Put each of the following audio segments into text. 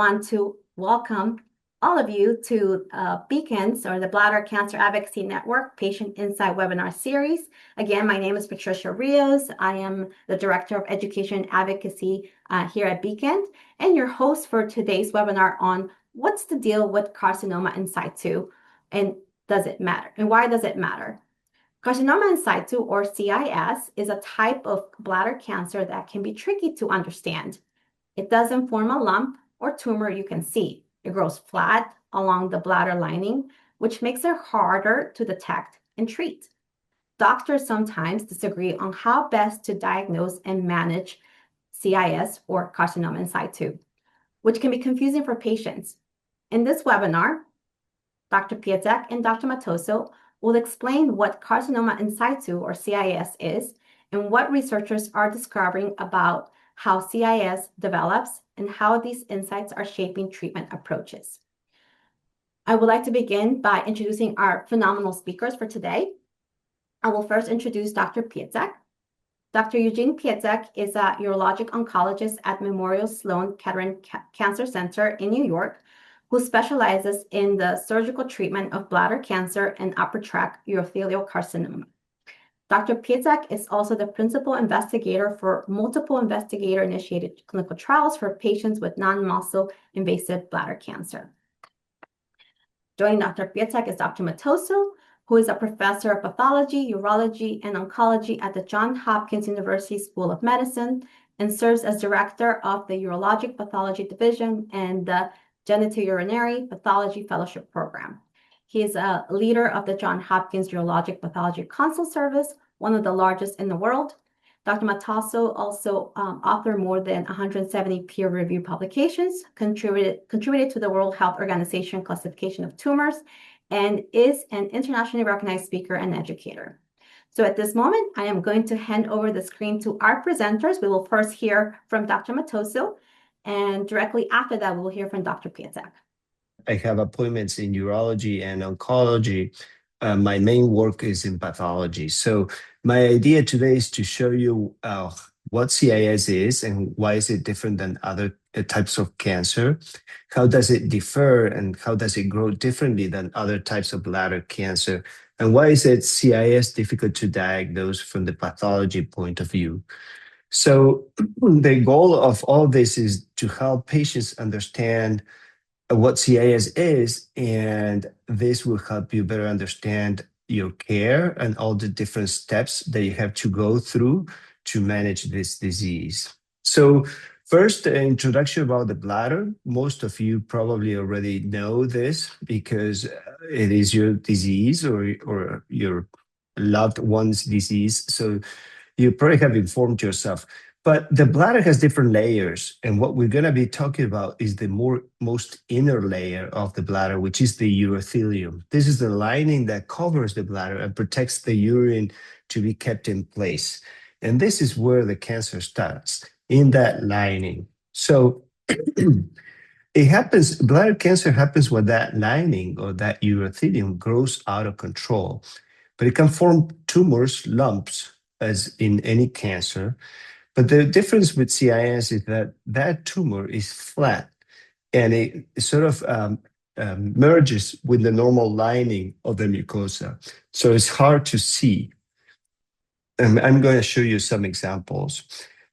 want to welcome all of you to Beacons, or the Bladder Cancer Advocacy Network Patient Insight Webinar Series. Again, my name is Patricia Rios. I am the Director of Education and Advocacy here at Beacon, and your host for today's webinar on what's the deal with carcinoma in situ, and does it matter, and why does it matter? Carcinoma in situ, or CIS, is a type of bladder cancer that can be tricky to understand. It doesn't form a lump or tumor you can see. It grows flat along the bladder lining, which makes it harder to detect and treat. Doctors sometimes disagree on how best to diagnose and manage CIS, or carcinoma in situ, which can be confusing for patients. In this webinar, Dr. Pietzak and Dr. Matoso will explain what carcinoma in situ, or CIS, is and what researchers are discovering about how CIS develops and how these insights are shaping treatment approaches. I would like to begin by introducing our phenomenal speakers for today. I will first introduce Dr. Pietzak. Dr. Eugene Pietzak is a urologic oncologist at Memorial Sloan Kettering Cancer Center in New York, who specializes in the surgical treatment of bladder cancer and upper tract urothelial carcinoma. Dr. Pietzak is also the principal investigator for multiple investigator-initiated clinical trials for patients with non-muscle invasive bladder cancer. Joining Dr. Pietzak is Dr. Matoso, who is a professor of pathology, urology, and oncology at the Johns Hopkins University School of Medicine, and serves as director of the Urologic Pathology Division and the Genitourinary Pathology Fellowship Program. He is a leader of the Johns Hopkins Urologic Pathology Consult Service, one of the largest in the world. Dr. Matoso also authored more than 170 peer-reviewed publications, contributed to the World Health Organization classification of tumors, and is an internationally recognized speaker and educator. So at this moment, I am going to hand over the screen to our presenters. We will first hear from Dr. Matoso, and directly after that, we will hear from Dr. Pietzak. I have appointments in urology and oncology. My main work is in pathology. So my idea today is to show you what CIS is and why is it different than other types of cancer. How does it differ and how does it grow differently than other types of bladder cancer? And why is it CIS difficult to diagnose from the pathology point of view? So the goal of all this is to help patients understand what CIS is, and this will help you better understand your care and all the different steps that you have to go through to manage this disease. So first, an introduction about the bladder. Most of you probably already know this because it is your disease or your loved one's disease. So you probably have informed yourself. But the bladder has different layers, and what we're going to be talking about is the most inner layer of the bladder, which is the urothelium. This is the lining that covers the bladder and protects the urine to be kept in place. And this is where the cancer starts, in that lining. So it happens, bladder cancer happens when that lining or that urothelium grows out of control. But it can form tumors, lumps, as in any cancer. But the difference with CIS is that that tumor is flat and it sort of merges with the normal lining of the mucosa. So it's hard to see. And I'm going to show you some examples.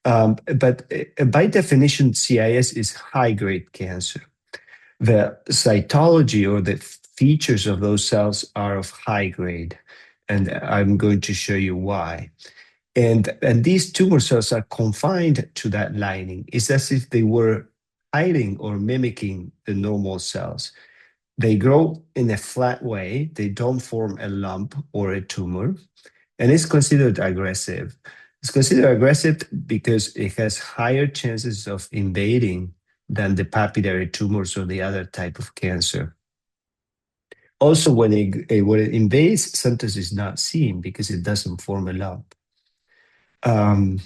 But by definition, CIS is high-grade cancer. The cytology or the features of those cells are of high grade, and I'm going to show you why. And these tumor cells are confined to that lining. It's as if they were hiding or mimicking the normal cells. They grow in a flat way. They don't form a lump or a tumor. And it's considered aggressive. It's considered aggressive because it has higher chances of invading than the papillary tumors or the other type of cancer. Also, when it invades, sometimes it's not seen because it doesn't form a lump. As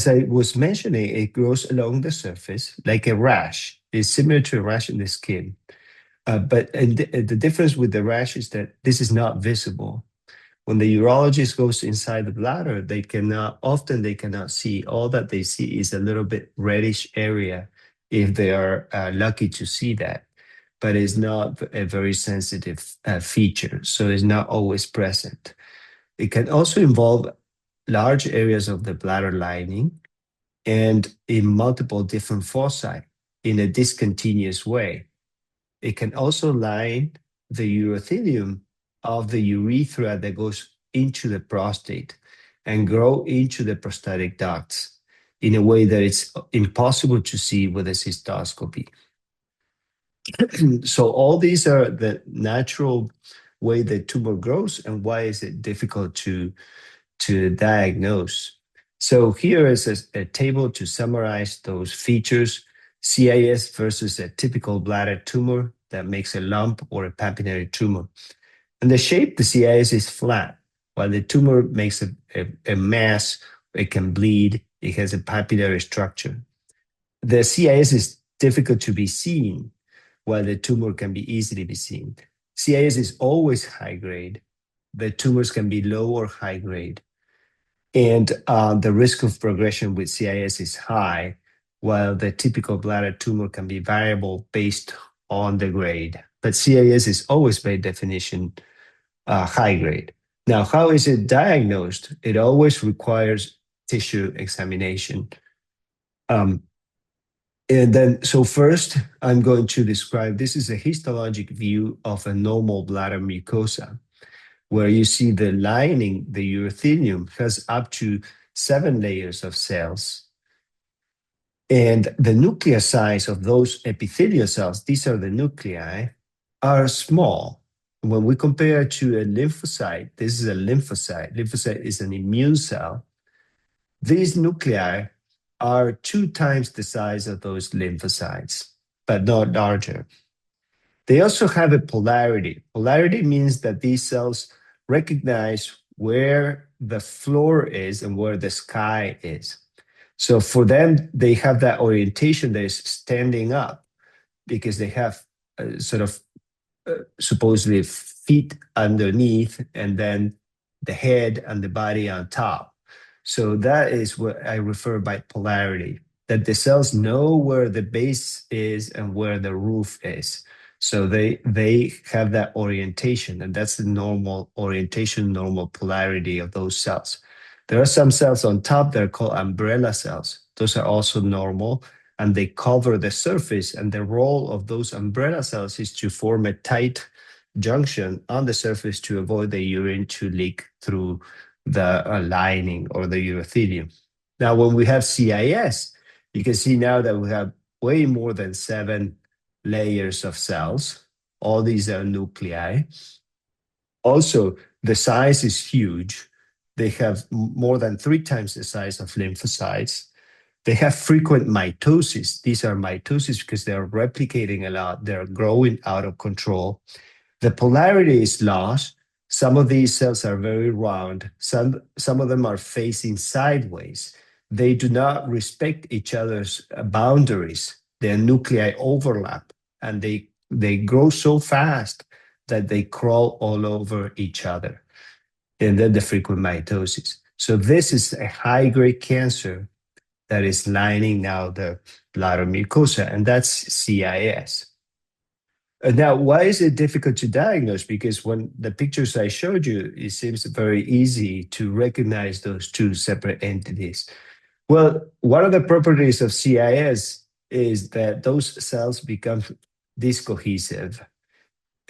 I was mentioning, it grows along the surface like a rash. It's similar to a rash in the skin. But the difference with the rash is that this is not visible. When the urologist goes inside the bladder, they cannot see. All that they see is a little bit reddish area if they are lucky to see that, but it's not a very sensitive feature, so it's not always present. It can also involve large areas of the bladder lining and in multiple different foci in a discontinuous way. It can also line the urothelium of the urethra that goes into the prostate and grow into the prostatic ducts in a way that it's impossible to see with a cystoscopy. So all these are the natural way the tumor grows, and why is it difficult to diagnose. So here is a table to summarize those features. CIS versus a typical bladder tumor that makes a lump or a papillary tumor. And the shape, the CIS is flat, while the tumor makes a mass, it can bleed, it has a papillary structure. The CIS is difficult to be seen, while the tumor can be easily be seen. CIS is always high grade. The tumors can be low or high grade. And the risk of progression with CIS is high, while the typical bladder tumor can be variable based on the grade. But CIS is always, by definition, high grade. Now, how is it diagnosed? It always requires tissue examination. So first, I'm going to describe, this is a histologic view of a normal bladder mucosa, where you see the lining, the urothelium, has up to 7 layers of cells. And the nuclear size of those epithelial cells, these are the nuclei, are small. When we compare to a lymphocyte, this is a lymphocyte. Lymphocyte is an immune cell. These nuclei are 2 times the size of those lymphocytes, but not larger. They also have a polarity. Polarity means that these cells recognize where the floor is and where the sky is. So for them, they have that orientation that is standing up because they have supposedly feet underneath and then the head and the body on top. So that is what I refer by polarity, that the cells know where the base is and where the roof is. So they have that orientation, and that's the normal orientation, normal polarity of those cells. There are some cells on top that are called umbrella cells. Those are also normal, and they cover the surface, and the role of those umbrella cells is to form a tight junction on the surface to avoid the urine to leak through the lining or the urothelium. Now, when we have CIS, you can see now that we have way more than 7 layers of cells. All these are nuclei. Also, the size is huge. They have more than 3 times the size of lymphocytes. They have frequent mitosis. These are mitosis because they're replicating a lot. They're growing out of control. The polarity is lost. Some of these cells are very round. Some of them are facing sideways. They do not respect each other's boundaries. Their nuclei overlap, and they grow so fast that they crawl all over each other. And then the frequent mitosis. So this is a high-grade cancer that is lining now the bladder mucosa, and that's CIS. Now, why is it difficult to diagnose? Because when the pictures I showed you, it seems very easy to recognize those 2 separate entities. Well, one of the properties of CIS is that those cells become discohesive,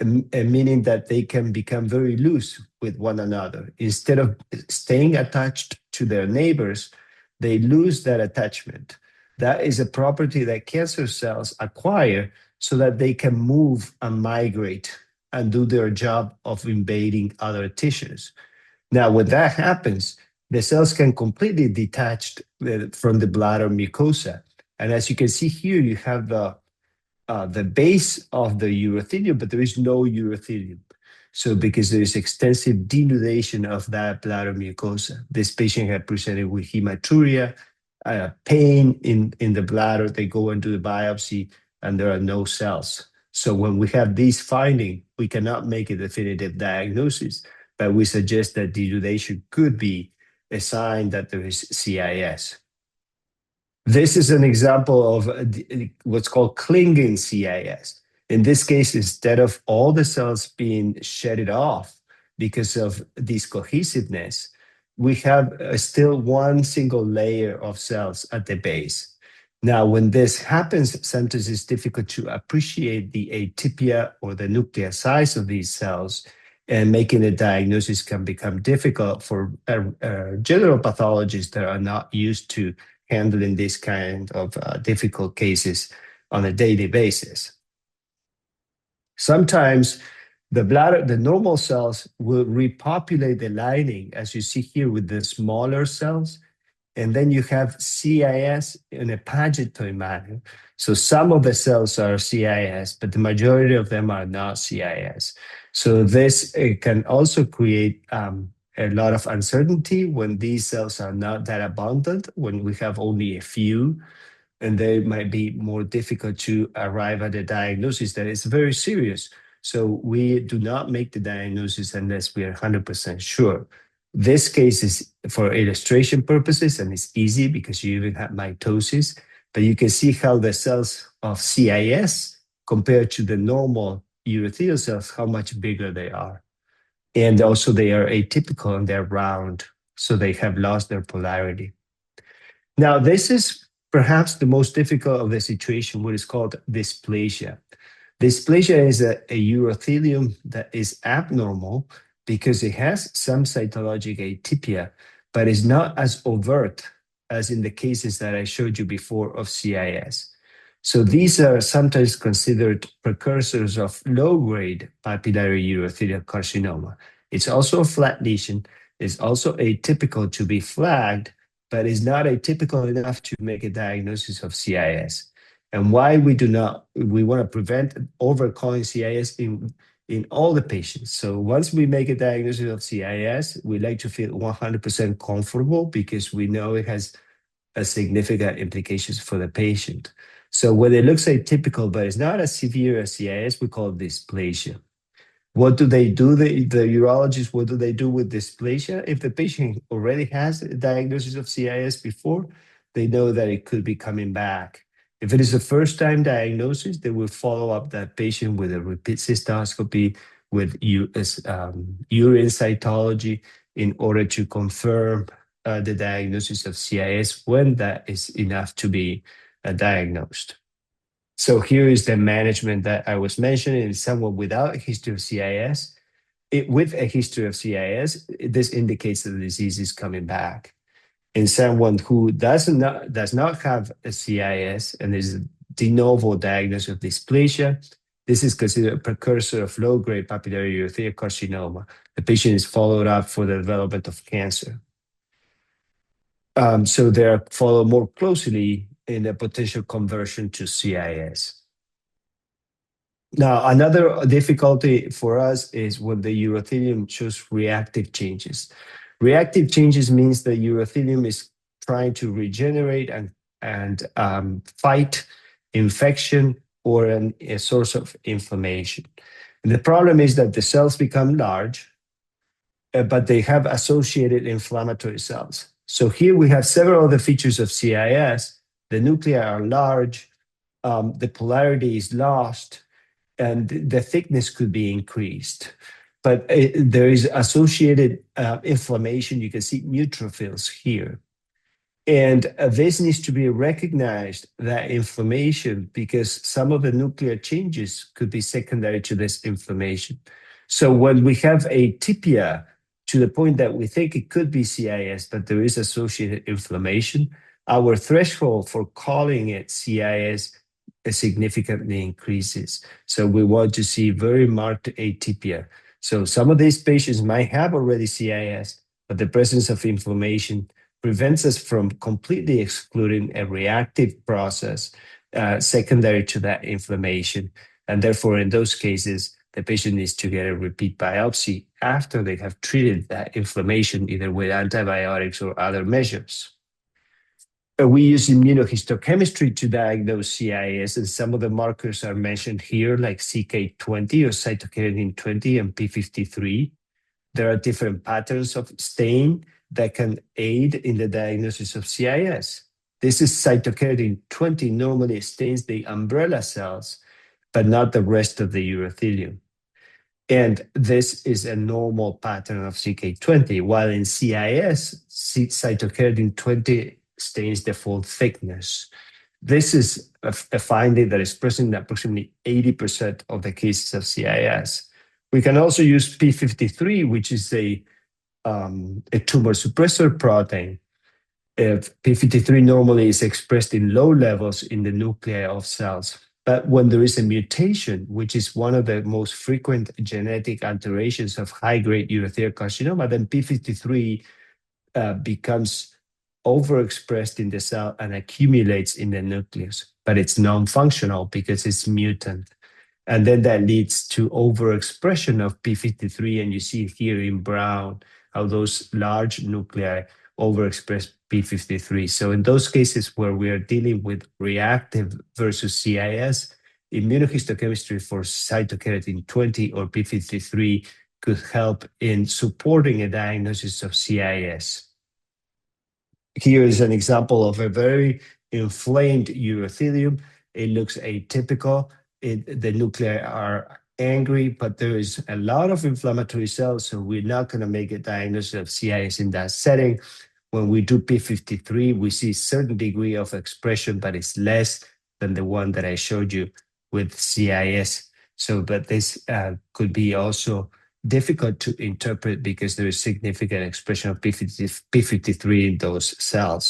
meaning that they can become very loose with one another. Instead of staying attached to their neighbors, they lose that attachment. That is a property that cancer cells acquire so that they can move and migrate and do their job of invading other tissues. Now, when that happens, the cells can completely detach from the bladder mucosa. And as you can see here, you have the base of the urothelium, but there is no urothelium. So because there is extensive denudation of that bladder mucosa, this patient had presented with hematuria, pain in the bladder. They go into the biopsy and there are no cells. So when we have these findings, we cannot make a definitive diagnosis but we suggest that denudation could be a sign that there is CIS. This is an example of what's called clinging CIS. In this case, instead of all the cells being shedded off because of this cohesiveness, we have still one single layer of cells at the base. Now, when this happens, sometimes it's difficult to appreciate the atypia or the nuclear size of these cells, and making a diagnosis can become difficult for general pathologists that are not used to handling this kind of difficult cases on a daily basis. Sometimes the bladder, the normal cells will repopulate the lining, as you see here with the smaller cells, and then you have CIS in a pagetoid manner. So some of the cells are CIS, but the majority of them are not CIS. So this can also create a lot of uncertainty when these cells are not that abundant, when we have only a few, and they might be more difficult to arrive at a diagnosis that is very serious. So we do not make the diagnosis unless we are 100% sure. This case is for illustration purposes, and it's easy because you even have mitosis, but you can see how the cells of CIS compared to the normal urothelial cells, how much bigger they are. And also they are atypical and they're round, so they have lost their polarity. Now, this is perhaps the most difficult of the situation, what is called dysplasia. Dysplasia is a urothelium that is abnormal because it has some cytologic atypia, but is not as overt as in the cases that I showed you before of CIS. So these are sometimes considered precursors of low-grade papillary urothelial carcinoma. It's also a flat lesion. It's also atypical to be flagged, but is not atypical enough to make a diagnosis of CIS. And why we want to prevent overcalling CIS in all the patients. So once we make a diagnosis of CIS, we like to feel 100% comfortable because we know it has a significant implications for the patient. So when it looks atypical, but it's not as severe as CIS, we call it dysplasia. What do they do, the urologists, what do they do with dysplasia? If the patient already has a diagnosis of CIS before, they know that it could be coming back. If it is a first-time diagnosis, they will follow up that patient with a repeat cystoscopy, with urine cytology in order to confirm the diagnosis of CIS when that is enough to be diagnosed. So here is the management that I was mentioning. In someone without a history of CIS, with a history of CIS, this indicates that the disease is coming back. In someone who does not have a CIS and is a de novo diagnosis of dysplasia, this is considered a precursor of low-grade papillary urothelial carcinoma. The patient is followed up for the development of cancer. So they are followed more closely in a potential conversion to CIS. Now, another difficulty for us is when the urothelium shows reactive changes. Reactive changes means the urothelium is trying to regenerate and fight infection or a source of inflammation. And the problem is that the cells become large, but they have associated inflammatory cells. So here we have several other features of CIS. The nuclei are large, the polarity is lost, and the thickness could be increased. But there is associated inflammation. You can see neutrophils here. And this needs to be recognized, that inflammation, because some of the nuclear changes could be secondary to this inflammation. So when we have atypia to the point that we think it could be CIS, but there is associated inflammation, our threshold for calling it CIS significantly increases. So we want to see very marked atypia. So some of these patients might have already CIS, but the presence of inflammation prevents us from completely excluding a reactive process secondary to that inflammation. And therefore, in those cases, the patient needs to get a repeat biopsy after they have treated that inflammation, either with antibiotics or other measures. We use immunohistochemistry to diagnose CIS, and some of the markers are mentioned here, like CK20 or cytokinin 20 and P53. there are different patterns of stain that can aid in the diagnosis of CIS. This is cytokeratin 20 normally stains the umbrella cells, but not the rest of the urothelium. And this is a normal pattern of CK20, while in CIS, cytokeratin 20 stains the full thickness. This is a finding that is present in approximately 80% of the cases of CIS. We can also use P53, which is a tumor suppressor protein. If P53 normally is expressed in low levels in the nuclei of cells. But when there is a mutation, which is one of the most frequent genetic alterations of high-grade urothelial carcinoma, then P53 becomes overexpressed in the cell and accumulates in the nucleus. But it's non-functional because it's mutant. And then that leads to overexpression of P53, and you see here in brown how those large nuclei overexpress P53. So in those cases where we are dealing with reactive versus CIS, immunohistochemistry for cytokeratin 20 or P53 could help in supporting a diagnosis of CIS. Here is an example of a very inflamed urothelium. It looks atypical. The nuclei are angry, but there is a lot of inflammatory cells, so we're not going to make a diagnosis of CIS in that setting. When we do P53, we see a certain degree of expression, but it's less than the one that I showed you with CIS. So, but this could be also difficult to interpret because there is significant expression of P53 in those cells.